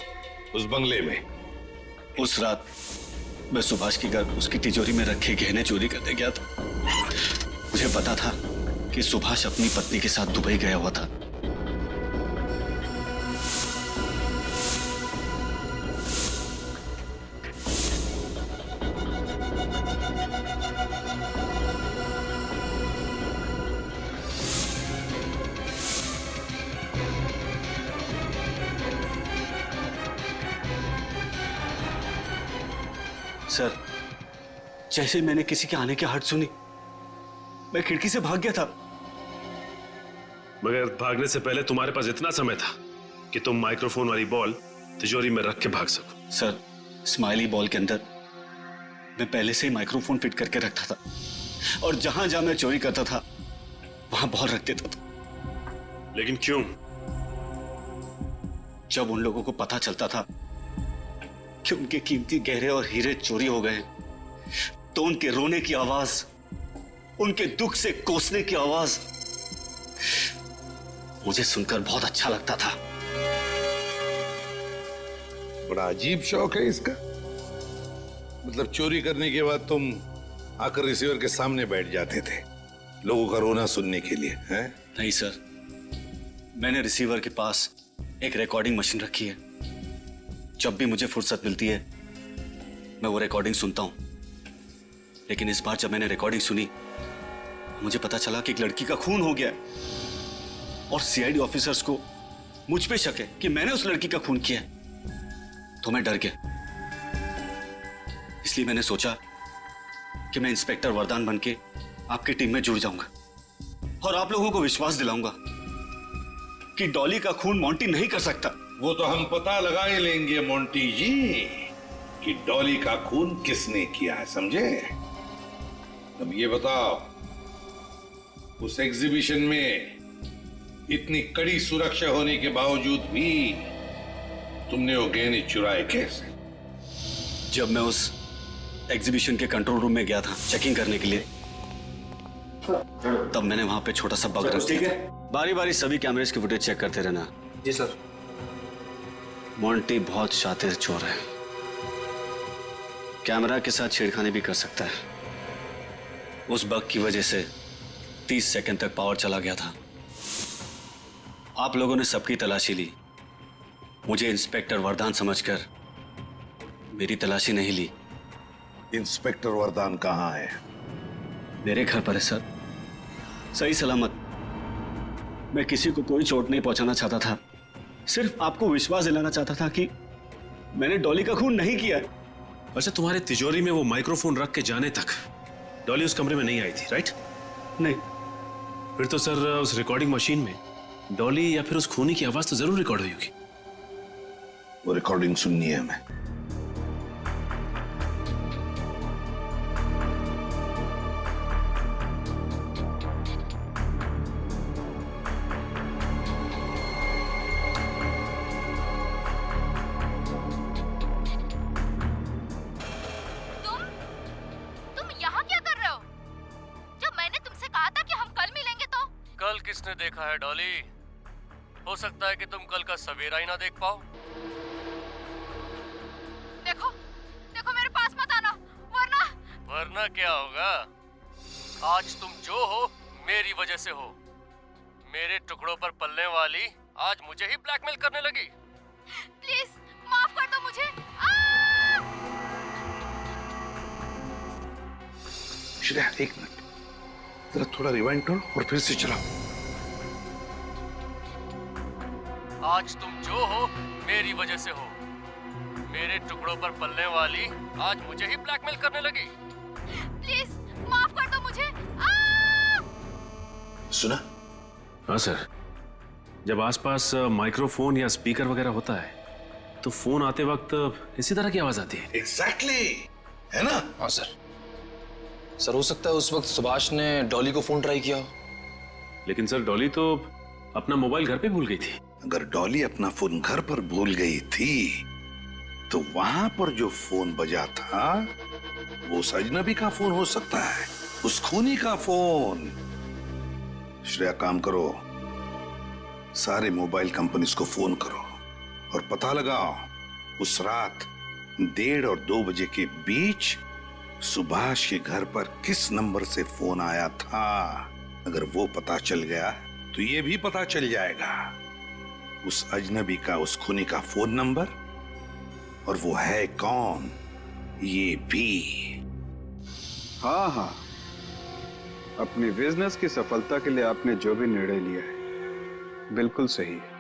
E: उस बंगले में?
N: उस रात मैं सुभाष के घर उसकी तिजोरी में रखे गहने चोरी करने गया था। मुझे पता था कि सुभाष अपनी पत्नी के साथ दुबई गया हुआ था। सर, जैसे मैंने किसी के आने की आहट सुनी, मैं खिड़की से भाग गया था।
A: मगर भागने से पहले तुम्हारे पास इतना समय था कि तुम माइक्रोफोन वाली बॉल तिजोरी में रख के भाग सको।
N: सर, स्माइली बॉल के अंदर मैं पहले से ही माइक्रोफोन फिट करके रखता था, और जहां जहां मैं चोरी करता था वहां बॉल रख देता था।
A: लेकिन क्यों?
S: जब उन लोगों को पता चलता था कि उनके कीमती गहरे और हीरे चोरी हो गए, तो उनके रोने की आवाज, उनके दुख से कोसने की आवाज मुझे सुनकर बहुत अच्छा लगता था।
E: बड़ा अजीब शौक है इसका। मतलब चोरी करने के बाद तुम आकर रिसीवर के सामने बैठ जाते थे लोगों का रोना सुनने के लिए, हैं?
S: नहीं सर, मैंने रिसीवर के पास एक रिकॉर्डिंग मशीन रखी है। जब भी मुझे फुर्सत मिलती है मैं वो रिकॉर्डिंग सुनता हूं। लेकिन इस बार जब मैंने रिकॉर्डिंग सुनी, मुझे पता चला कि एक लड़की का खून हो गया है और सीआईडी ऑफिसर्स को मुझ पे शक है कि मैंने उस लड़की का खून किया है। तो मैं डर गया। इसलिए मैंने सोचा कि मैं इंस्पेक्टर वरदान बनके आपकी टीम में जुड़ जाऊंगा और आप लोगों को विश्वास दिलाऊंगा कि डॉली का खून मोंटी नहीं कर सकता।
E: वो तो हम पता लगा ही लेंगे मोंटी जी कि डॉली का खून किसने किया है, समझे? अब ये बताओ, उस एग्जीबिशन में इतनी कड़ी सुरक्षा होने के बावजूद भी तुमने वो गहने चुराए कैसे?
S: जब मैं उस एग्जीबिशन के कंट्रोल रूम में गया था चेकिंग करने के लिए, तब मैंने वहां पे छोटा सा बग रख दिया। बारी बारी सभी कैमरेज की फुटेज चेक करते रहना।
R: जी सर।
S: मोंटी बहुत शातिर चोर है, कैमरा के साथ छेड़खानी भी कर सकता है। उस बग की वजह से 30 सेकंड तक पावर चला गया था। आप लोगों ने सबकी तलाशी ली, मुझे इंस्पेक्टर वरदान समझकर मेरी तलाशी नहीं ली।
E: इंस्पेक्टर वरदान कहाँ है?
S: मेरे घर पर है सर, सही सलामत। मैं किसी को कोई चोट नहीं पहुंचाना चाहता था, सिर्फ आपको विश्वास दिलाना चाहता था कि मैंने डॉली का खून नहीं किया है।
A: अच्छा, तुम्हारे तिजोरी में वो माइक्रोफोन रख के जाने तक डॉली उस कमरे में नहीं आई थी, राइट?
S: नहीं।
A: फिर तो सर उस रिकॉर्डिंग मशीन में डॉली या फिर उस खूनी की आवाज तो जरूर रिकॉर्ड हुई होगी।
E: वो रिकॉर्डिंग सुननी है हमें।
T: तुम यहाँ क्या कर रहे हो? जब मैंने तुमसे कहा था कि हम कल मिलेंगे तो?
U: कल किसने देखा है डॉली? हो सकता है कि तुम कल का सवेरा ही ना देख पाओ।
T: देखो, देखो मेरे पास मत आना,
U: वरना क्या होगा? आज तुम जो हो मेरी वजह से हो। मेरे टुकड़ों पर पलने वाली आज मुझे ही ब्लैकमेल करने लगी।
T: प्लीज माफ कर दो मुझे।
E: श्रेया, एक मिनट, जरा थोड़ा रिवाइंड करो और फिर से चलाओ।
U: आज तुम जो हो मेरी वजह से हो। मेरे टुकड़ों पर पलने वाली आज मुझे ही ब्लैकमेल करने लगी।
T: प्लीज माफ कर दो मुझे।
E: सुना?
A: हाँ सर, जब आसपास माइक्रोफोन या स्पीकर वगैरह होता है तो फोन आते वक्त इसी तरह की आवाज आती है।
E: एग्जैक्टली, है ना?
L: हाँ सर। सर हो सकता है उस वक्त सुभाष ने डॉली को फोन ट्राई किया हो।
A: लेकिन सर डॉली तो अपना मोबाइल घर पे भूल गई थी।
E: अगर डॉली अपना फोन घर पर भूल गई थी तो वहां पर जो फोन बजा था वो उस अजनबी का फोन हो सकता है, उस खूनी का फोन। श्रेया, काम करो, सारे मोबाइल कंपनीज को फोन करो और पता लगाओ उस रात 1:30 और 2 बजे के बीच सुभाष के घर पर किस नंबर से फोन आया था। अगर वो पता चल गया तो ये भी पता चल जाएगा उस अजनबी का, उस खूनी का फोन नंबर, और वो है कौन ये भी।
O: हाँ हाँ, अपनी बिजनेस की सफलता के लिए आपने जो भी निर्णय लिया है बिल्कुल सही है।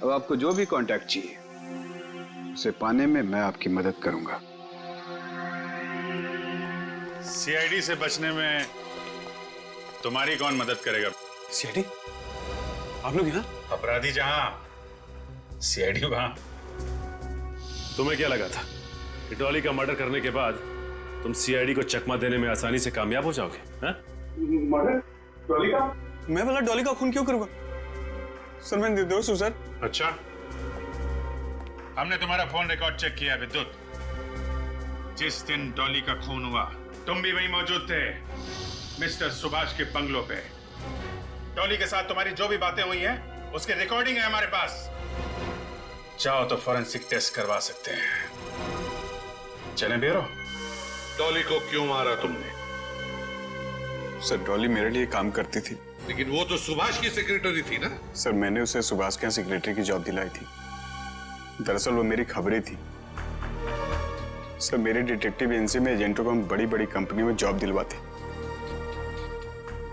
O: अब आपको जो भी कांटेक्ट चाहिए उसे पाने में मैं आपकी मदद करूंगा।
M: सीआईडी से बचने में तुम्हारी कौन मदद करेगा?
I: सीआईडी? आप लोग यहाँ?
M: अपराधी जहां सीआईडी वहां।
A: तुम्हें क्या लगा था कि डॉली का मर्डर करने के बाद तुम सीआईडी को चकमा देने में आसानी से कामयाब हो जाओगे? हाँ?
O: मर्डर? डॉली का?
R: मैं भला डॉली का खून क्यों करूंगा?
J: सर मैं निर्दोष हूँ सर।
M: अच्छा, हमने तुम्हारा फोन रिकॉर्ड चेक किया विद्युत। जिस दिन डॉली का खून हुआ तुम भी वहीं मौजूद थे, मिस्टर सुभाष के बंगलो पे। डॉली के साथ तुम्हारी जो भी बातें हुई हैं उसकी रिकॉर्डिंग है हमारे पास। चाहो तो फॉरेंसिक टेस्ट करवा सकते हैं। चलें ब्यूरो।
E: डॉली को क्यों मारा तुमने?
O: सर डॉली मेरे लिए काम करती थी।
E: लेकिन वो तो सुभाष की सेक्रेटरी थी ना?
O: सर मैंने उसे सुभाष के यहाँ सेक्रेटरी की जॉब दिलाई थी। दरअसल वो मेरी खबरें थी। सर मेरे डिटेक्टिव एजेंसी में एजेंटों को हम बड़ी बड़ी कंपनियों में जॉब दिलवाते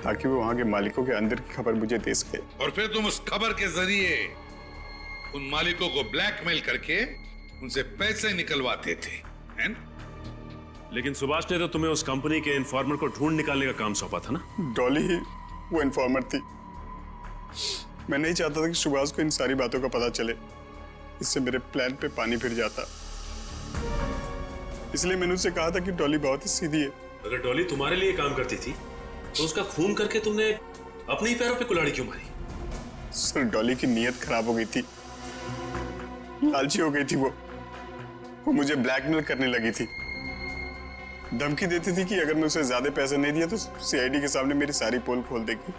O: ताकि वो वहां के मालिकों के अंदर की खबर मुझे दे सके।
E: और फिर तुम उस खबर के जरिए उन मालिकों को ब्लैकमेल करके उनसे पैसे निकलवाते थे, हैं?
A: लेकिन सुभाष ने तो तुम्हें उस कंपनी के इन्फॉर्मर को ढूंढ निकालने का काम सौंपा था ना?
O: डॉली ही वो इन्फॉर्मर थी। मैं नहीं चाहता था कि सुभाष को इन सारी बातों का पता चले, इससे मेरे प्लान पे पानी फिर जाता। इसलिए मैंने उससे कहा था कि डॉली बहुत ही सीधी है।
A: अगर डॉली तुम्हारे लिए काम करती थी तो उसका खून करके तुमने अपने ही पैरों पे कुल्हाड़ी क्यों मारी?
O: सर डॉली की नीयत खराब हो गई थी, लालची हो गई थी। वो मुझे ब्लैकमेल करने लगी थी। धमकी देती थी कि अगर मैं उसे ज्यादा पैसे नहीं दिया तो सीआईडी के सामने मेरी सारी पोल खोल देगी।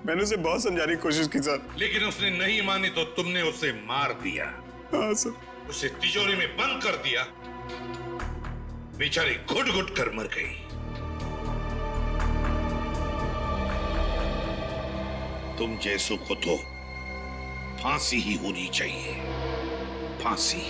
O: मैंने उसे बहुत समझाने की कोशिश की सर,
E: लेकिन उसने नहीं मानी तो तुमने उसे मार दिया।
O: हाँ सर।
E: उसे तिजोरी में बंद कर दिया। बेचारी घुट घुट कर मर गई। तुम जैसों को तो फांसी ही होनी चाहिए, फांसी।